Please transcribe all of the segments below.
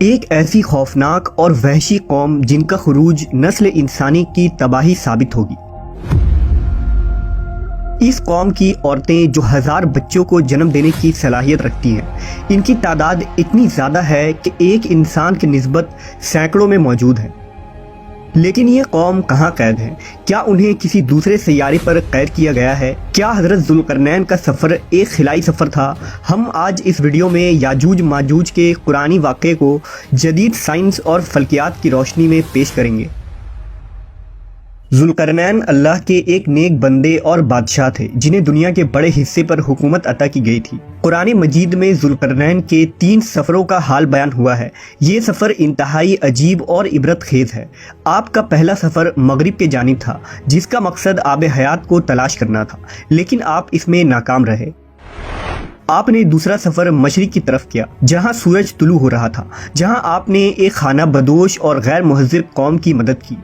ایک ایسی خوفناک اور وحشی قوم جن کا خروج نسل انسانی کی تباہی ثابت ہوگی۔ اس قوم کی عورتیں جو 1000 بچوں کو جنم دینے کی صلاحیت رکھتی ہیں، ان کی تعداد اتنی زیادہ ہے کہ ایک انسان کی نسبت سینکڑوں میں موجود ہے۔ لیکن یہ قوم کہاں قید ہے؟ کیا انہیں کسی دوسرے سیارے پر قید کیا گیا ہے؟ کیا حضرت ذوالقرنین کا سفر ایک خلائی سفر تھا؟ ہم آج اس ویڈیو میں یاجوج ماجوج کے قرآنی واقعے کو جدید سائنس اور فلکیات کی روشنی میں پیش کریں گے۔ ذوالقرنین اللہ کے ایک نیک بندے اور بادشاہ تھے جنہیں دنیا کے بڑے حصے پر حکومت عطا کی گئی تھی۔ قرآن مجید میں ذوالقرنین کے 3 سفروں کا حال بیان ہوا ہے۔ یہ سفر انتہائی عجیب اور عبرت خیز ہے۔ آپ کا پہلا سفر مغرب کے جانب تھا جس کا مقصد آب حیات کو تلاش کرنا تھا، لیکن آپ اس میں ناکام رہے۔ آپ نے دوسرا سفر مشرق کی طرف کیا جہاں سورج طلوع ہو رہا تھا، جہاں آپ نے ایک خانہ بدوش اور غیر مہذب قوم کی مدد کی۔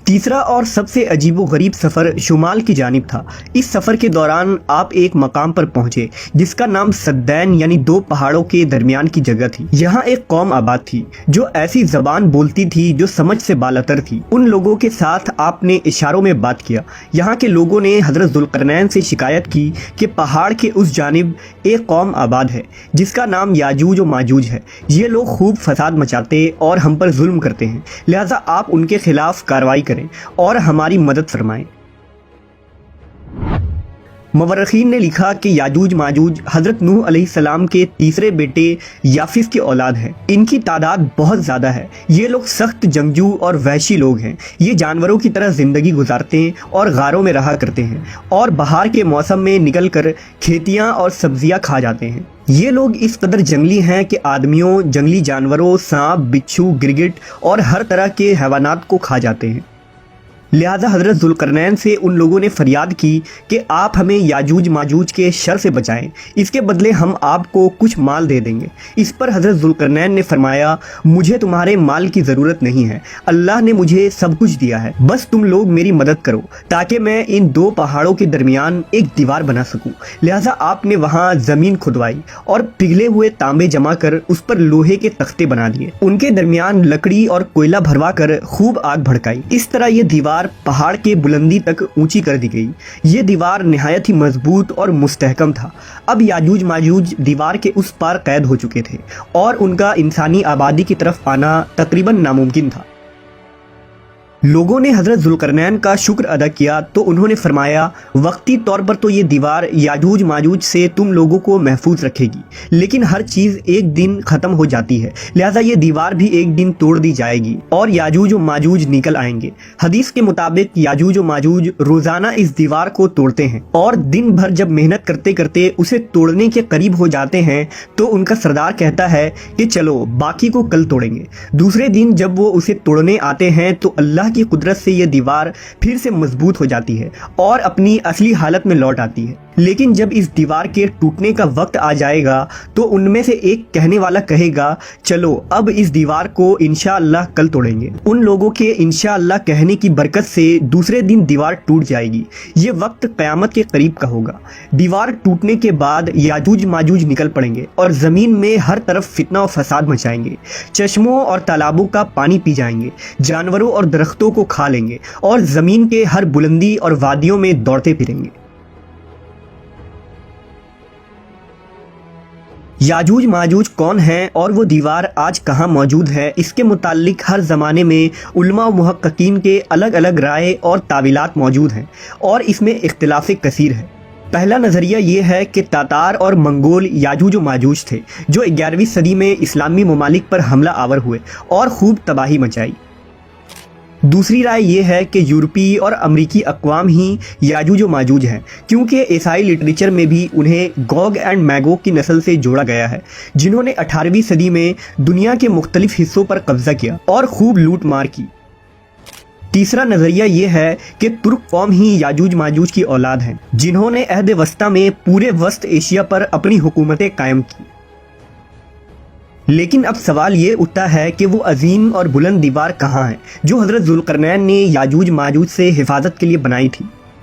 تیسرا اور سب سے عجیب و غریب سفر شمال کی جانب تھا۔ اس سفر کے دوران آپ ایک مقام پر پہنچے جس کا نام سدین یعنی 2 پہاڑوں کے درمیان کی جگہ تھی۔ یہاں ایک قوم آباد تھی جو ایسی زبان بولتی تھی جو سمجھ سے بالاتر تھی۔ ان لوگوں کے ساتھ آپ نے اشاروں میں بات کیا۔ یہاں کے لوگوں نے حضرت ذوالقرنین سے شکایت کی کہ پہاڑ کے اس جانب ایک قوم آباد ہے جس کا نام یاجوج و ماجوج ہے۔ یہ لوگ خوب فساد مچاتے اور ہم پر ظلم کرتے ہیں، لہذا آپ ان کے خلاف کارروائی کریں اور ہماری مدد فرمائیں۔ مورخین نے لکھا کہ یاجوج ماجوج حضرت نوح علیہ السلام کے تیسرے بیٹے یافس کی اولاد ہے۔ ان کی تعداد بہت زیادہ ہے۔ یہ لوگ سخت جنگجو اور وحشی لوگ ہیں۔ یہ جانوروں کی طرح زندگی گزارتے ہیں اور غاروں میں رہا کرتے ہیں اور بہار کے موسم میں نکل کر کھیتیاں اور سبزیاں کھا جاتے ہیں۔ یہ لوگ اس قدر جنگلی ہیں کہ آدمیوں، جنگلی جانوروں، سانپ، بچھو، گرگٹ اور ہر طرح کے حیوانات کو کھا جاتے ہیں۔ لہذا حضرت ذوالقرنین سے ان لوگوں نے فریاد کی کہ آپ ہمیں یاجوج ماجوج کے شر سے بچائیں، اس کے بدلے ہم آپ کو کچھ مال دے دیں گے۔ اس پر حضرت ذوالقرنین نے فرمایا، مجھے تمہارے مال کی ضرورت نہیں ہے، اللہ نے مجھے سب کچھ دیا ہے، بس تم لوگ میری مدد کرو تاکہ میں ان 2 پہاڑوں کے درمیان ایک دیوار بنا سکوں۔ لہذا آپ نے وہاں زمین کھدوائی اور پگھلے ہوئے تانبے جمع کر اس پر لوہے کے تختے بنا دیے، ان کے درمیان لکڑی اور کوئلہ بھروا کر خوب آگ بھڑکائی۔ اس طرح یہ دیوار پہاڑ کے بلندی تک اونچی کر دی گئی۔ یہ دیوار نہایت ہی مضبوط اور مستحکم تھا۔ اب یاجوج ماجوج دیوار کے اس پار قید ہو چکے تھے اور ان کا انسانی آبادی کی طرف آنا تقریباً ناممکن تھا۔ لوگوں نے حضرت ذوالقرنین کا شکر ادا کیا تو انہوں نے فرمایا، وقتی طور پر تو یہ دیوار یاجوج ماجوج سے تم لوگوں کو محفوظ رکھے گی، لیکن ہر چیز ایک دن ختم ہو جاتی ہے، لہذا یہ دیوار بھی ایک دن توڑ دی جائے گی اور یاجوج و ماجوج نکل آئیں گے۔ حدیث کے مطابق یاجوج و ماجوج روزانہ اس دیوار کو توڑتے ہیں اور دن بھر جب محنت کرتے کرتے اسے توڑنے کے قریب ہو جاتے ہیں تو ان کا سردار کہتا ہے کہ چلو باقی کو کل توڑیں گے۔ دوسرے دن جب وہ اسے توڑنے آتے ہیں تو اللہ کی قدرت سے یہ دیوار پھر سے مضبوط ہو جاتی ہے اور اپنی اصلی حالت میں لوٹ آتی ہے۔ لیکن جب اس دیوار کے ٹوٹنے کا وقت آ جائے گا تو ان میں سے ایک کہنے والا کہے گا، چلو اب اس دیوار کو انشاءاللہ کل توڑیں گے۔ ان لوگوں کے انشاءاللہ کہنے کی برکت سے دوسرے دن دیوار ٹوٹ جائے گی۔ یہ وقت قیامت کے قریب کا ہوگا۔ دیوار ٹوٹنے کے بعد یاجوج ماجوج نکل پڑیں گے اور زمین میں ہر طرف فتنہ و فساد مچائیں گے، چشموں اور تالابوں کا پانی پی جائیں گے، جانوروں اور درختوں کو کھا لیں گے اور زمین کے ہر بلندی اور وادیوں میں دوڑتے پھریں گے۔ یاجوج ماجوج کون ہیں اور وہ دیوار آج کہاں موجود ہے، اس کے متعلق ہر زمانے میں علماء و محققین کے الگ الگ رائے اور تعویلات موجود ہیں اور اس میں اختلاف کثیر ہے۔ پہلا نظریہ یہ ہے کہ تاتار اور منگول یاجوج و ماجوج تھے جو 11ویں صدی میں اسلامی ممالک پر حملہ آور ہوئے اور خوب تباہی مچائی۔ دوسری رائے یہ ہے کہ یورپی اور امریکی اقوام ہی یاجوج و ماجوج ہیں، کیونکہ عیسائی لٹریچر میں بھی انہیں گوگ اینڈ میگوگ کی نسل سے جوڑا گیا ہے جنہوں نے 18ویں صدی میں دنیا کے مختلف حصوں پر قبضہ کیا اور خوب لوٹ مار کی۔ تیسرا نظریہ یہ ہے کہ ترک قوم ہی یاجوج ماجوج کی اولاد ہیں جنہوں نے عہد وسطیٰ میں پورے وسط ایشیا پر اپنی حکومتیں قائم کی۔ لیکن اب سوال یہ اٹھتا ہے کہ وہ عظیم اور بلند دیوار کہاں ہے جو حضرت ذوالقرنین نے یاجوج ماجوج سے حفاظت کے لیے بنائی تھی۔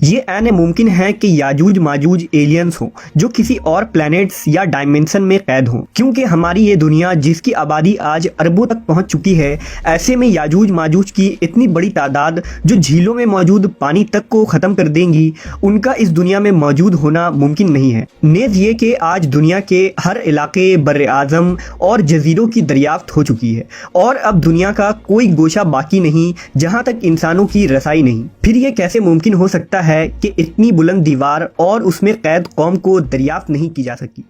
یہ عین ممکن ہے کہ یاجوج ماجوج ایلینز ہوں جو کسی اور پلانٹس یا ڈائمنشن میں قید ہوں، کیونکہ ہماری یہ دنیا جس کی آبادی آج اربوں تک پہنچ چکی ہے، ایسے میں یاجوج ماجوج کی اتنی بڑی تعداد جو جھیلوں میں موجود پانی تک کو ختم کر دیں گی، ان کا اس دنیا میں موجود ہونا ممکن نہیں ہے۔ نیز یہ کہ آج دنیا کے ہر علاقے، بر اعظم اور جزیروں کی دریافت ہو چکی ہے، اور اب دنیا کا کوئی گوشہ باقی نہیں جہاں تک انسانوں کی رسائی نہیں۔ پھر یہ کیسے ممکن ہو سکتا ہے کہ اتنی بلند دیوار اور اس میں قید قوم کو دریافت نہیں کی جا سکی؟